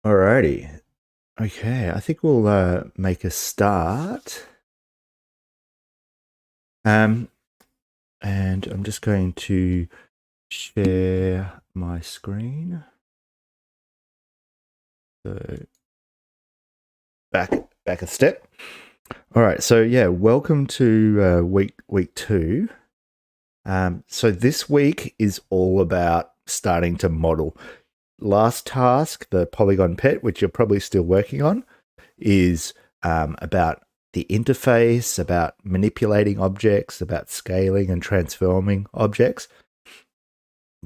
Alrighty. Okay, I think we'll make a start. And I'm just going to share my screen. So back a step. All right, so yeah, welcome to week 2. So this week is all about starting to model. Last task, the polygon pet, which you're probably still working on, is about the interface, about manipulating objects, about scaling and transforming objects.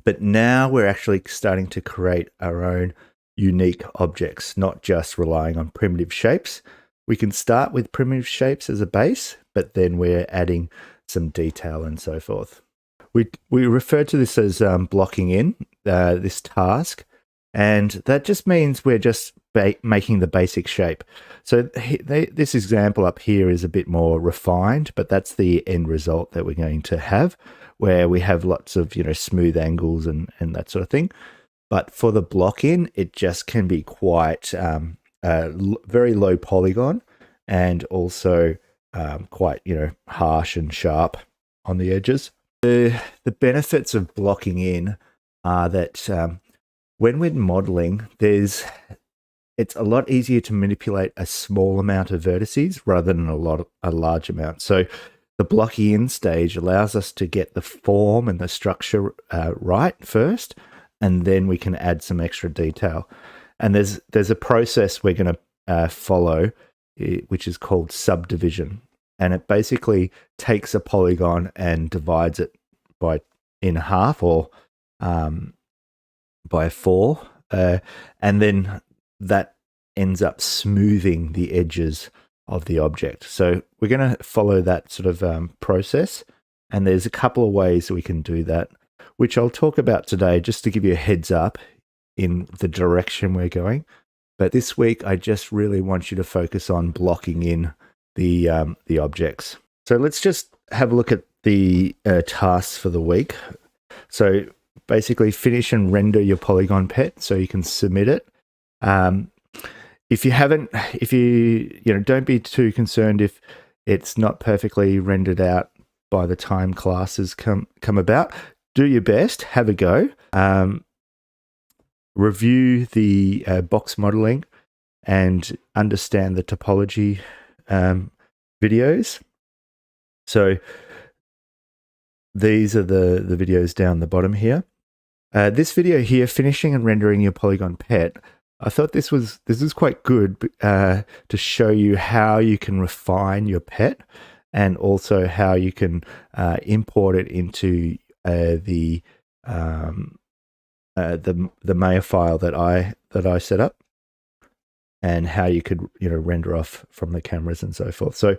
But now we're actually starting to create our own unique objects, not just relying on primitive shapes. We can start with primitive shapes as a base, but then we're adding some detail and so forth. We refer to this as blocking in this task, and that just means we're just making the basic shape. So this example up here is a bit more refined, but that's the end result that we're going to have, where we have lots of smooth angles and that sort of thing. But for the block in, it just can be quite very low polygon, and also quite harsh and sharp on the edges. The benefits of blocking in are that when we're modeling, it's a lot easier to manipulate a small amount of vertices rather than a large amount. So the blocking in stage allows us to get the form and the structure right first, and then we can add some extra detail. And there's a process we're going to follow, which is called subdivision. And it basically takes a polygon and divides it in half, or by 4, and then that ends up smoothing the edges of the object. So we're going to follow that sort of process, and there's a couple of ways we can do that, which I'll talk about today just to give you a heads up in the direction we're going. But this week, I just really want you to focus on blocking in the objects. So let's just have a look at the tasks for the week. So basically finish and render your polygon pet so you can submit it. If you don't be too concerned if it's not perfectly rendered out by the time classes come about. Do your best, have a go. Review the box modeling and understand the topology videos. So these are the videos down the bottom here. This video here, finishing and rendering your polygon pet, I thought this is quite good to show you how you can refine your pet, and also how you can import it into the Maya file that I set up, and how you could render off from the cameras and so forth. So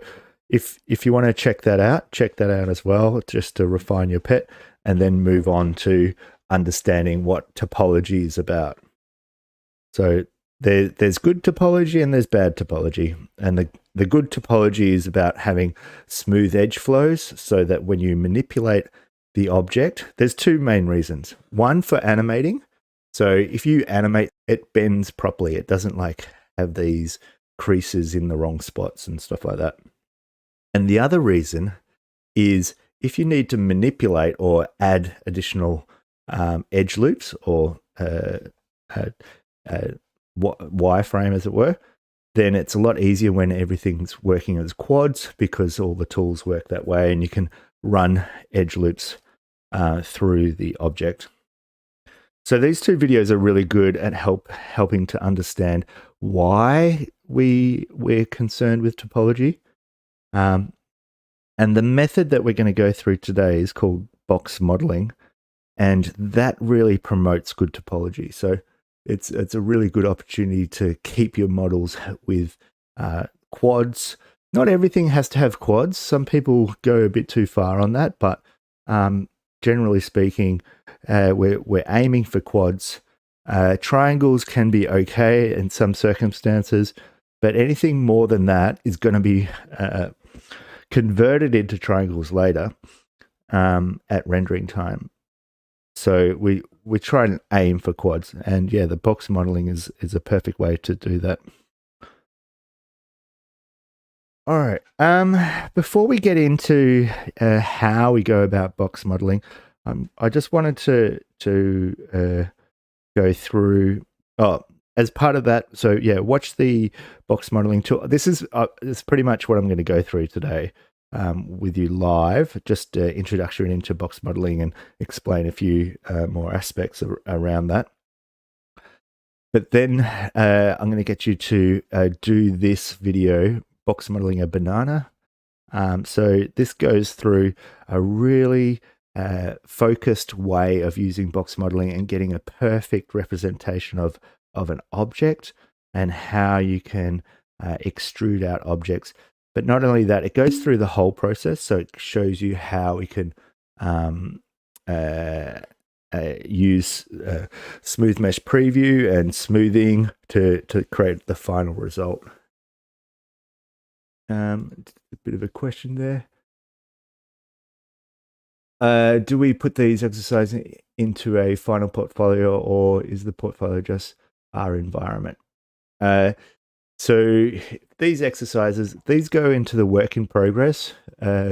if you want to check that out as well, just to refine your pet, and then move on to understanding what topology is about. So there's good topology and there's bad topology. And the good topology is about having smooth edge flows, so that when you manipulate the object, there's 2 main reasons. One, for animating. So if you animate, it bends properly. It doesn't have these creases in the wrong spots and stuff like that. And the other reason is if you need to manipulate or add additional edge loops, or wireframe, as it were, then it's a lot easier when everything's working as quads, because all the tools work that way, and you can run edge loops through the object. So these 2 videos are really good at helping to understand why we're concerned with topology. And the method that we're going to go through today is called box modeling, and that really promotes good topology. So it's a really good opportunity to keep your models with quads. Not everything has to have quads. Some people go a bit too far on that, but generally speaking, we're aiming for quads. Triangles can be okay in some circumstances, but anything more than that is going to be converted into triangles later at rendering time. So we we try and aim for quads, and yeah, the box modeling is a perfect way to do that. All right. Before we get into how we go about box modeling, I just wanted to go through. Oh, as part of that, so yeah, watch the box modeling tool. This is pretty much what I'm going to go through today with you live. Just introduction into box modeling and explain a few more aspects around that. But then I'm going to get you to do this video, box modeling a banana. So this goes through a really focused way of using box modeling and getting a perfect representation of an object and how you can extrude out objects. But not only that, it goes through the whole process. So it shows you how we can use smooth mesh preview and smoothing to create the final result. A bit of a question there. Do we put these exercises into a final portfolio, or is the portfolio just our environment? So these exercises, these go into the work in progress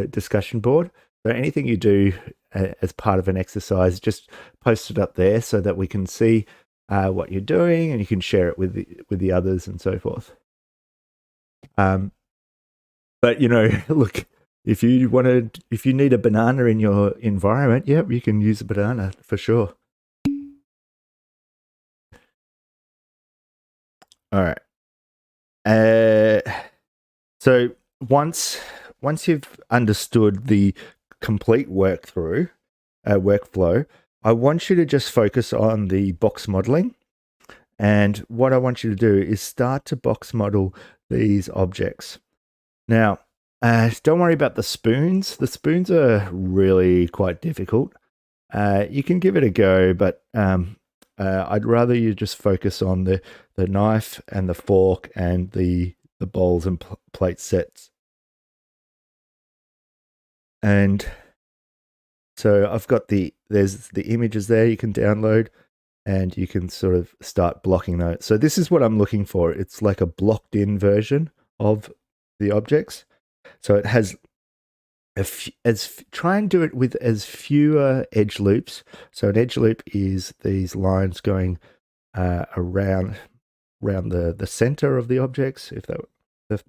discussion board. So anything you do as part of an exercise, just post it up there so that we can see what you're doing, and you can share it with the others and so forth. But look, if you need a banana in your environment, yep, you can use a banana for sure. All right. So once you've understood the complete workflow, I want you to just focus on the box modeling. And what I want you to do is start to box model these objects. Now, don't worry about the spoons. The spoons are really quite difficult. You can give it a go, but I'd rather you just focus on the knife and the fork and the bowls and plate sets. And so I've got there's the images there you can download, and you can sort of start blocking those. So this is what I'm looking for. It's like a blocked in version of the objects. So it has try and do it with as fewer edge loops. So an edge loop is these lines going around the center of the objects, if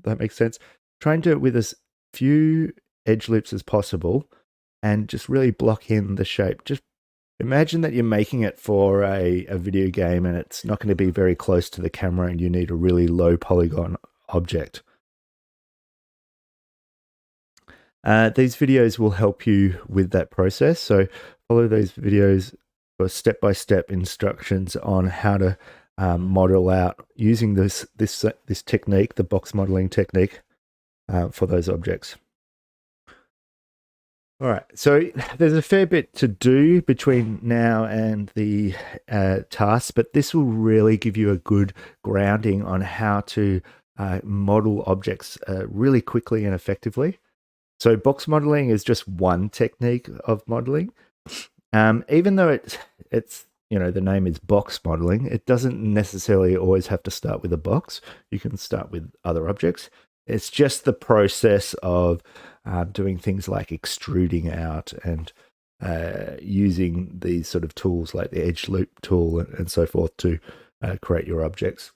that makes sense. Try and do it with as few edge loops as possible, and just really block in the shape. Just imagine that you're making it for a video game, and it's not going to be very close to the camera, and you need a really low polygon object. These videos will help you with that process. So follow those videos for step-by-step instructions on how to model out using this technique, the box modeling technique, for those objects. All right, so there's a fair bit to do between now and the task, but this will really give you a good grounding on how to model objects really quickly and effectively. So box modeling is just one technique of modeling. Even though it's the name is box modeling, it doesn't necessarily always have to start with a box. You can start with other objects. It's just the process of doing things like extruding out and using these sort of tools like the edge loop tool and so forth to create your objects.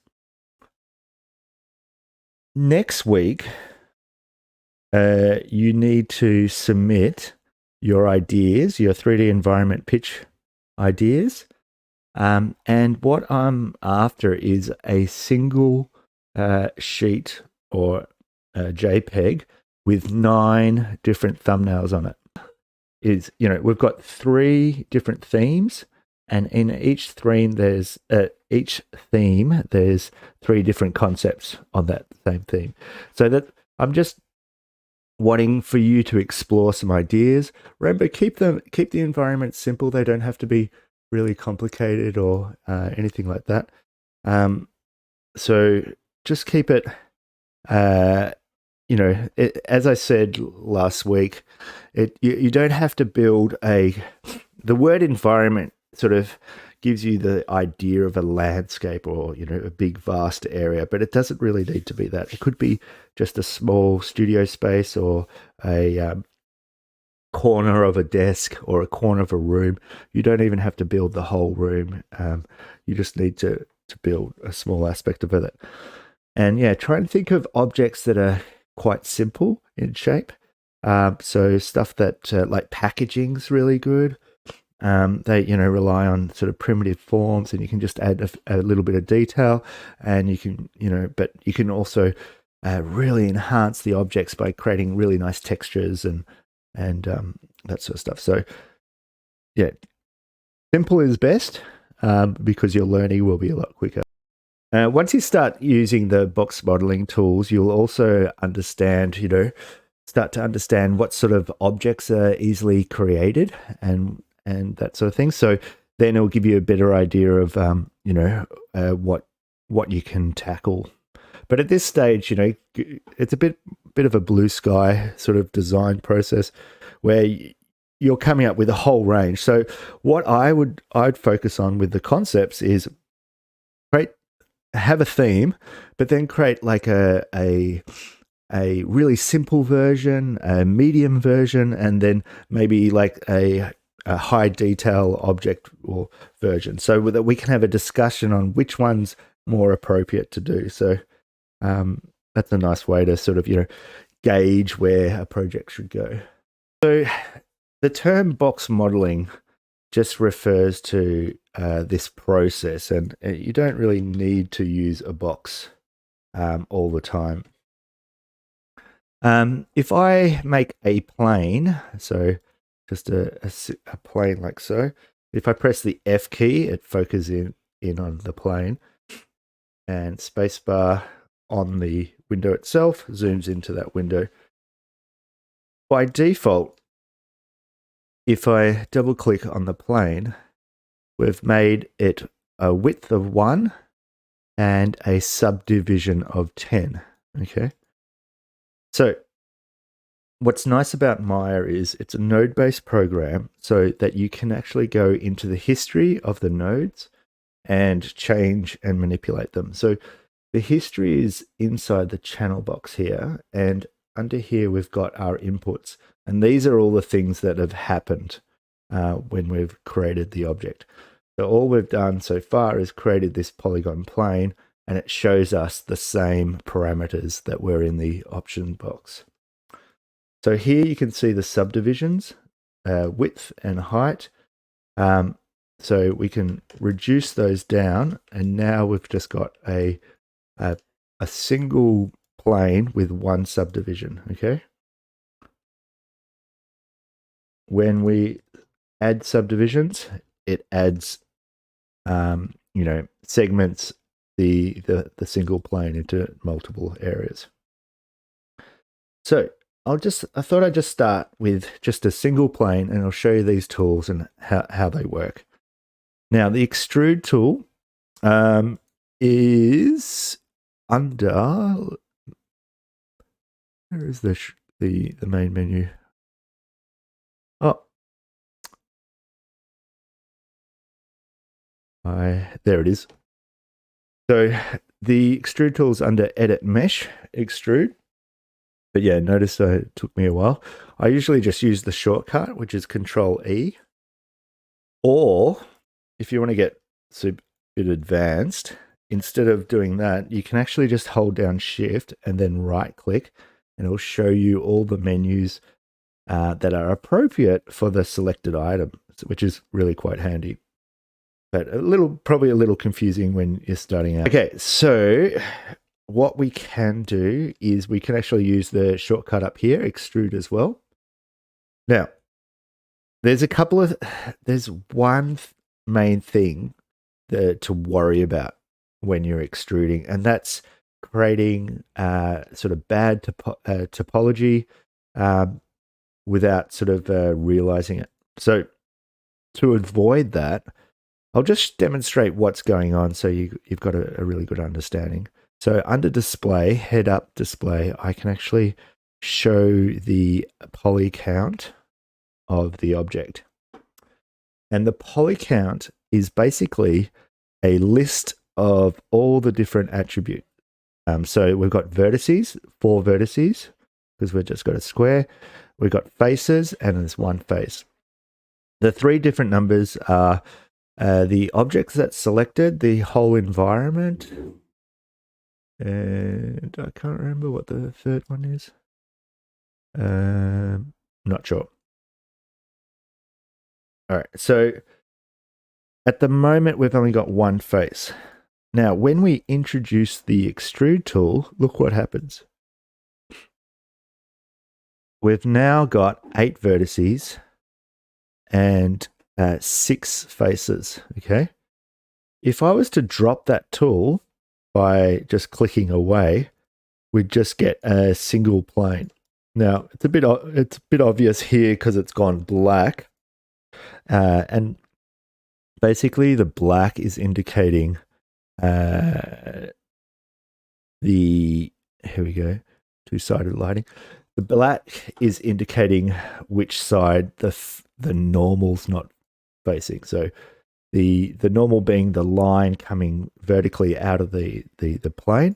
Next week, you need to submit your ideas, your 3D environment pitch ideas. And what I'm after is a single sheet or JPEG with 9 different thumbnails on it. We've got 3 different themes, and in each theme there's 3 different concepts on that same theme. So that I'm just wanting for you to explore some ideas. Remember, keep the environment simple. They don't have to be really complicated or anything like that. So just keep it, as I said last week, you don't have to build the word environment sort of gives you the idea of a landscape or, you know, a big vast area, but it doesn't really need to be that. It could be just a small studio space or a corner of a desk or a corner of a room. You don't even have to build the whole room. You just need to build a small aspect of it. And yeah, try and think of objects that are quite simple in shape. So stuff that like packaging's really good. They, you know, rely on sort of primitive forms, and you can just add a little bit of detail, and you can, you know, but you can also really enhance the objects by creating really nice textures and that sort of stuff. So yeah, simple is best because your learning will be a lot quicker. Once you start using the box modeling tools, you'll also understand, you know, start to understand what sort of objects are easily created and that sort of thing. So then it'll give you a better idea of, you know, what you can tackle. But at this stage, you know, it's a bit of a blue sky sort of design process where you're coming up with a whole range. So what I'd focus on with the concepts is have a theme, but then create like a really simple version, a medium version, and then maybe like a high detail object or version, so that we can have a discussion on which one's more appropriate to do. So that's a nice way to sort of, you know, gauge where a project should go. So the term box modeling just refers to this process, and you don't really need to use a box all the time. If I make a plane, so just a plane like so, if I press the F key, it focuses in on the plane, and spacebar on the window itself zooms into that window. By default, if I double click on the plane, we've made it a width of 1 and a subdivision of 10. Okay. So what's nice about Maya is it's a node-based program, so that you can actually go into the history of the nodes and change and manipulate them. So the history is inside the channel box here, and under here we've got our inputs, and these are all the things that have happened when we've created the object. So all we've done so far is created this polygon plane, and it shows us the same parameters that were in the option box. So here you can see the subdivisions, width and height. So we can reduce those down, and now we've just got a single plane with one subdivision. Okay. When we add subdivisions, it adds, you know, segments the single plane into multiple areas. So I thought I'd just start with just a single plane, and I'll show you these tools and how they work. Now, the extrude tool is under, where is the main menu? Oh, there it is. So the extrude tool is under edit mesh extrude. But yeah, notice it took me a while. I usually just use the shortcut, which is Control E. Or if you want to get a bit advanced, instead of doing that, you can actually just hold down Shift and then right click, and it'll show you all the menus that are appropriate for the selected item, which is really quite handy. But probably a little confusing when you're starting out. Okay, so what we can do is we can actually use the shortcut up here, extrude as well. Now, there's one main thing to worry about when you're extruding, and that's creating sort of bad topology without sort of realizing it. So to avoid that, I'll just demonstrate what's going on so you've got a really good understanding. So under display, head up display, I can actually show the poly count of the object. And the poly count is basically a list of all the different attributes. So we've got vertices, 4 vertices, because we've just got a square. We've got faces, and there's one face. The 3 different numbers are the objects that's selected, the whole environment, and I can't remember what the third one is. Not sure. All right, so at the moment, we've only got one face. Now, when we introduce the extrude tool, look what happens. We've now got 8 vertices and 6 faces, okay? If I was to drop that tool by just clicking away, we'd just get a single plane. Now, it's a bit obvious here because it's gone black. And basically the black is indicating here we go, two-sided lighting. The black is indicating which side the normal's not facing. So the normal being the line coming vertically out of the plane.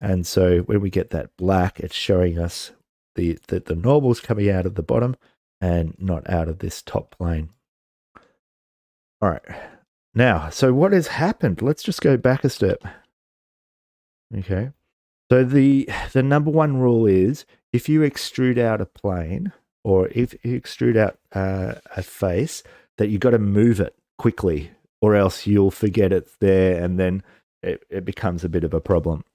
And so when we get that black, it's showing us the normal's coming out of the bottom and not out of this top plane. All right. Now, so what has happened? Let's just go back a step. Okay. So the number one rule is if you extrude out a plane or if you extrude out a face, that you've got to move it quickly or else you'll forget it's there and then it becomes a bit of a problem.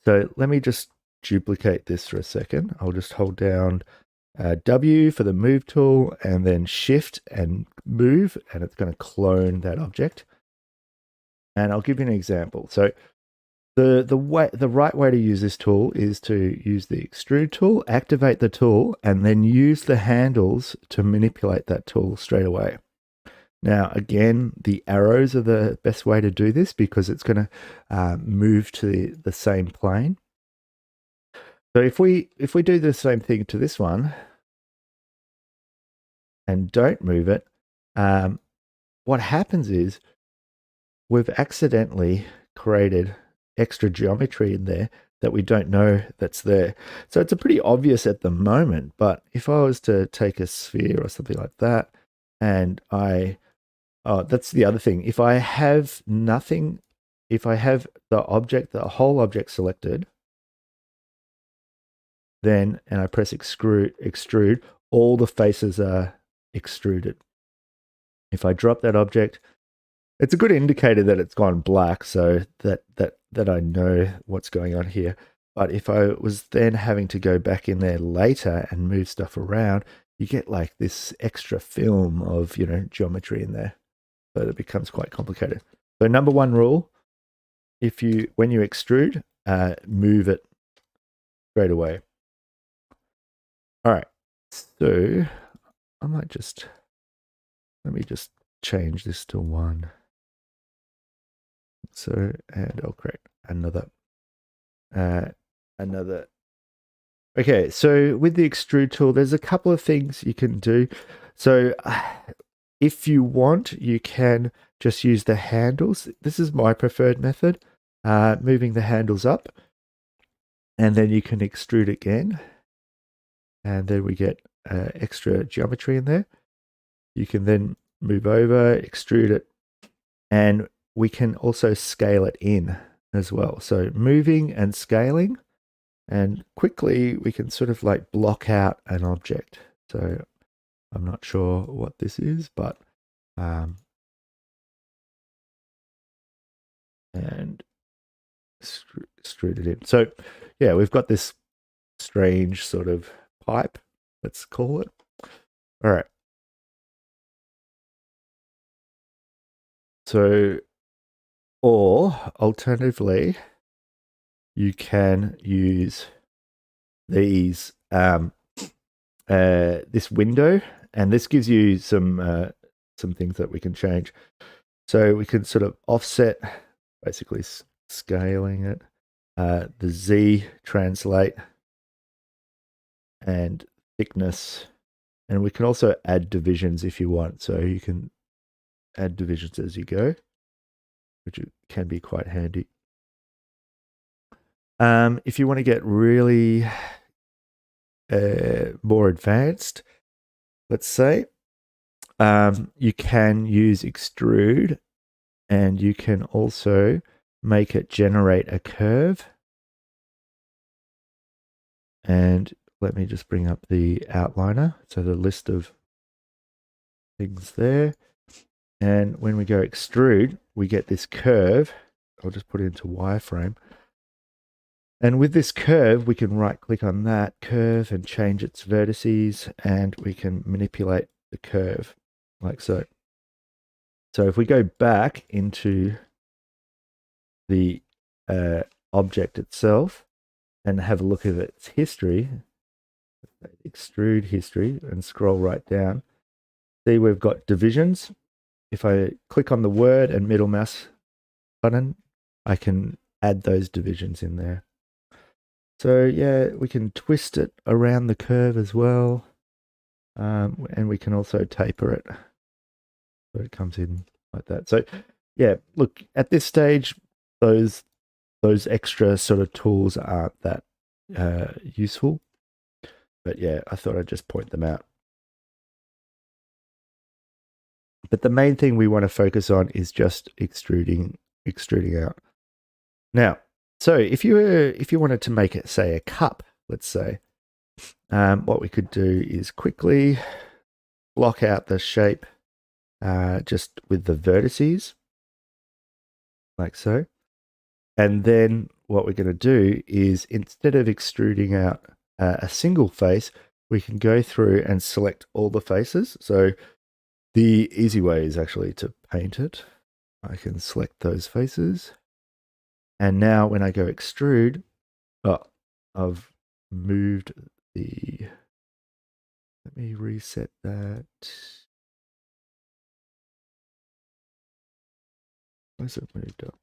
So let me just duplicate this for a second. I'll just hold down W for the move tool and then shift and move, and it's going to clone that object. And I'll give you an example. So the right way to use this tool is to use the extrude tool, activate the tool, and then use the handles to manipulate that tool straight away. Now, again, the arrows are the best way to do this because it's going to move to the same plane. So if we do the same thing to this one and don't move it, what happens is we've accidentally created extra geometry in there that we don't know that's there. So it's a pretty obvious at the moment, but if I was to take a sphere or something like that and that's the other thing. If I have nothing, if I have the whole object selected, then, and I press extrude, all the faces are extruded. If I drop that object, it's a good indicator that it's gone black, so that I know what's going on here. But if I was then having to go back in there later and move stuff around, you get like this extra film of, geometry in there. So it becomes quite complicated. So number one rule, when you extrude, move it straight away. All right, so let me just change this to 1. So, and I'll create another. Okay, so with the extrude tool, there's a couple of things you can do. So if you want, you can just use the handles. This is my preferred method, moving the handles up. And then you can extrude again. And then we get extra geometry in there. You can then move over, extrude it, and we can also scale it in as well. So moving and scaling, and quickly we can sort of like block out an object. So I'm not sure what this is, but and extrude it in. So yeah, we've got this strange sort of pipe, let's call it. All right. So, or alternatively, you can use these this window, and this gives you some things that we can change. So we can sort of offset, basically scaling it, the Z translate, and thickness And we can also add divisions if you want. So you can add divisions as you go, which can be quite handy. If you want to get really more advanced, let's say, you can use extrude, and you can also make it generate a curve. And let me just bring up the outliner, so the list of things there. And when we go extrude, we get this curve. I'll just put it into wireframe. And with this curve, we can right click on that curve and change its vertices, and we can manipulate the curve like so. So if we go back into the object itself and have a look at its history, extrude history, and scroll right down, see we've got divisions. If I click on the word and middle mouse button, I can add those divisions in there. So yeah, we can twist it around the curve as well. And we can also taper it so it comes in like that. So yeah, look, at this stage, those extra sort of tools aren't that useful. But yeah, I thought I'd just point them out. But the main thing we want to focus on is just extruding out. Now, so if you wanted to make it, say, a cup, let's say, what we could do is quickly block out the shape just with the vertices, like so. And then what we're going to do is, instead of extruding out a single face, we can go through and select all the faces. So the easy way is actually to paint it. I can select those faces. And now when I go extrude, I've moved the, let me reset that. Where's it moved up?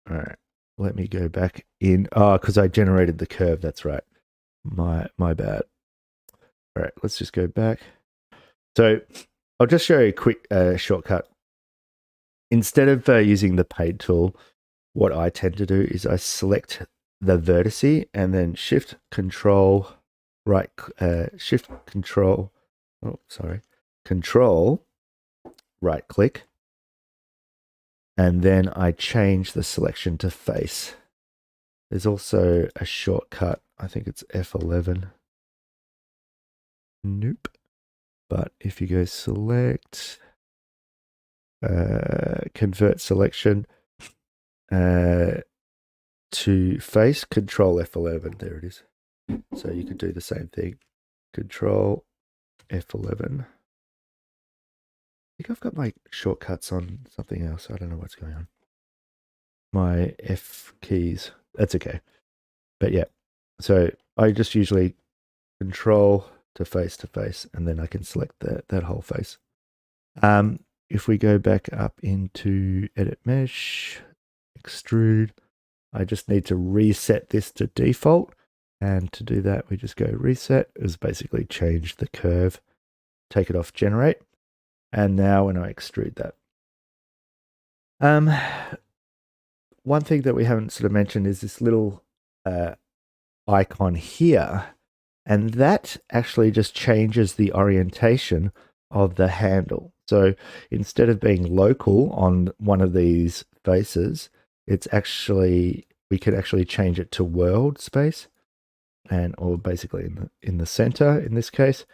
All right, let me go back in. Oh, because I generated the curve. That's right. My bad. All right, let's just go back. So I'll just show you a quick shortcut. Instead of using the paint tool, what I tend to do is I select the vertice and then Shift Control right, Shift Control. Oh, sorry, Control right click, and then I change the selection to face. There's also a shortcut. I think it's F11. Nope. But if you go select, convert selection to face, Control F11. There it is. So you could do the same thing. Control F11. I think I've got my shortcuts on something else. I don't know what's going on. My F keys. That's okay. But yeah, so I just usually control to face, and then I can select that whole face. If we go back up into Edit Mesh, Extrude, I just need to reset this to default. And to do that, we just go reset. Is basically change the curve, take it off generate. And now when I extrude that. One thing that we haven't sort of mentioned is this little icon here. And that actually just changes the orientation of the handle. So instead of being local on one of these faces, it's actually, we could actually change it to world space, and or basically in the center in this case.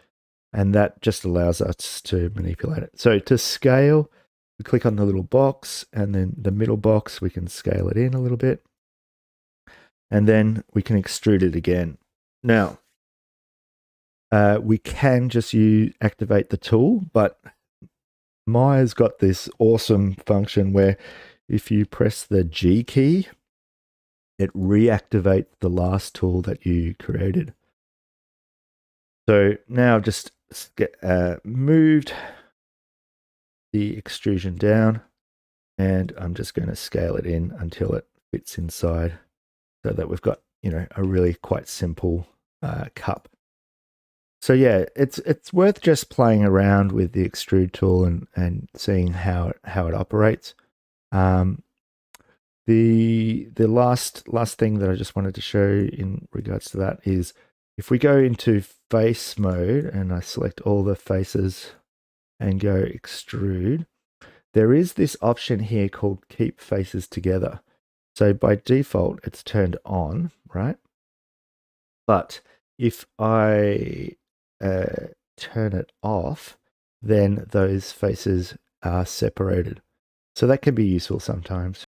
And that just allows us to manipulate it. So to scale, we click on the little box, and then the middle box, we can scale it in a little bit. And then we can extrude it again. Now, we can just activate the tool, but Maya's got this awesome function where if you press the G key, it reactivates the last tool that you created. So now I've just moved the extrusion down, and I'm just going to scale it in until it fits inside, so that we've got, a really quite simple cup. So yeah, it's worth just playing around with the extrude tool and seeing how it operates. The last thing that I just wanted to show in regards to that is if we go into face mode and I select all the faces and go extrude, there is this option here called keep faces together. So by default, it's turned on, right? But if I turn it off, then those faces are separated. So that can be useful sometimes.